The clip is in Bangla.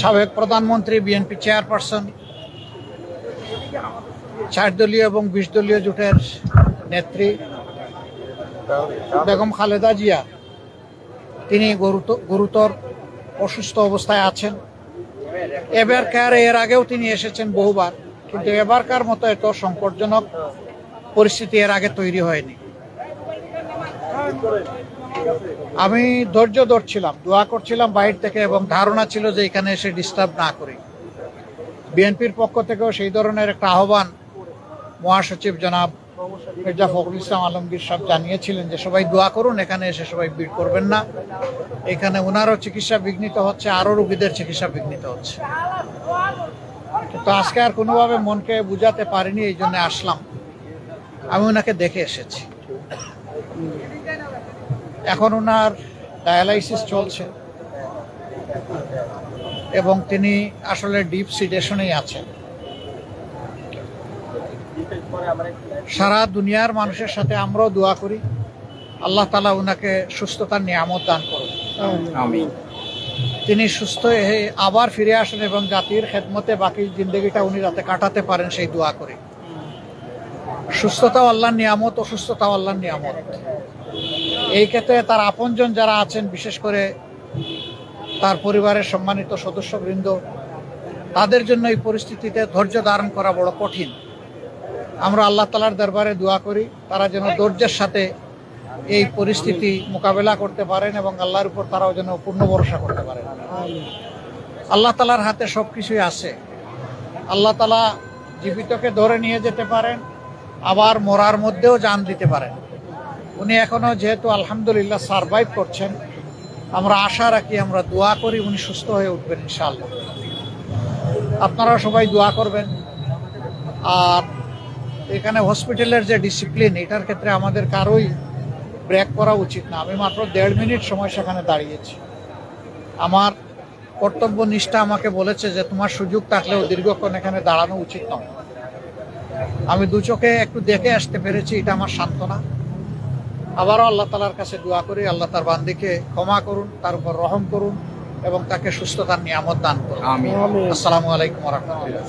সাবেক প্রধানমন্ত্রী, বিএনপি চেয়ারপারসন, 4 দলীয় এবং 20 দলীয় জোটের নেত্রী বেগম খালেদা জিয়া, তিনি গুরুতর অসুস্থ অবস্থায় আছেন। এবারকার এর আগেও তিনি এসেছেন বহুবার, কিন্তু এবারকার মতো এত সংকটজনক পরিস্থিতি এর আগে তৈরি হয়নি। আমি ধৈর্য ধরছিলাম, দোয়া করছিলাম বাইরে থেকে, এবং ধারণা ছিল যে এখানে এসে ডিস্টার্ব না করি। বিএনপির পক্ষ থেকেও সেই ধরনের একটা আহ্বান মহাসচিব জনাব মির্জা ফখরুল ইসলাম আলমগীর সাহেব জানিয়েছিলেন যে সবাই দোয়া করুন, এখানে এসে সবাই ভিড় করবেন না। এখানে ওনারও চিকিৎসা বিঘ্নিত হচ্ছে, আরও রোগীদের চিকিৎসা বিঘ্নিত হচ্ছে। কিন্তু আজকে আর কোনোভাবে মনকে বুঝাতে পারিনি, এই জন্য আসলাম। আমি ওনাকে দেখে এসেছি। এখন ওনার ডায়ালাইসিস চলছে এবং তিনি আসলে ডিপ সিডেশনেই আছেন। সারা দুনিয়ার মানুষের সাথে আমরাও দোয়া করি আল্লাহ তাআলা ওনাকে সুস্থতার নিয়ামত দান করুন। আমিন। তিনি সুস্থ হয়ে আবার ফিরে আসেন এবং জাতির খেদমতে বাকি জিন্দগিটা উনি যাতে কাটাতে পারেন সেই দোয়া করি। সুস্থতাও আল্লাহর নিয়ামত, অসুস্থতাও আল্লাহর নিয়ামত। এই ক্ষেত্রে তার আপনজন যারা আছেন, বিশেষ করে তার পরিবারের সম্মানিত সদস্যবৃন্দ, তাদের জন্য এই পরিস্থিতিতে ধৈর্য ধারণ করা বড় কঠিন। আমরা আল্লাহ তাআলার দরবারে দোয়া করি তারা যেন ধৈর্যের সাথে এই পরিস্থিতি মোকাবেলা করতে পারেন এবং আল্লাহর উপর তারাও যেন পূর্ণ ভরসা করতে পারেন। আল্লাহ তাআলার হাতে সব কিছুই আছে। আল্লাহ তাআলা জীবিতকে ধরে নিয়ে যেতে পারেন, আবার মরার মধ্যেও জান দিতে পারেন। উনি এখনো যেহেতু আলহামদুলিল্লাহ সারভাইভ করছেন, আমরা আশা রাখি, আমরা দোয়া করি উনি সুস্থ হয়ে উঠবেন ইনশাআল্লাহ। আপনারা সবাই দোয়া করবেন। আর এখানে হসপিটালের যে ডিসিপ্লিন, এটার ক্ষেত্রে আমাদের কারোই ব্রেক করা উচিত না। আমি মাত্র 1.5 মিনিট সময় সেখানে দাঁড়িয়েছি। আমার কর্তব্য নিষ্ঠা আমাকে বলেছে যে তোমার সুযোগ থাকলেও দীর্ঘক্ষণ এখানে দাঁড়ানো উচিত নয়। আমি দু চোখে একটু দেখে আসতে পেরেছি, এটা আমার সান্ত্বনা। আবারও আল্লাহ তাআলার কাছে দোয়া করি আল্লাহ তার বান্দিকে ক্ষমা করুন, তার উপর রহম করুন এবং তাকে সুস্থতার নিয়ামত দান করুন। আমিন। আসসালামু আলাইকুম ওয়া রাহমাতুল্লাহ।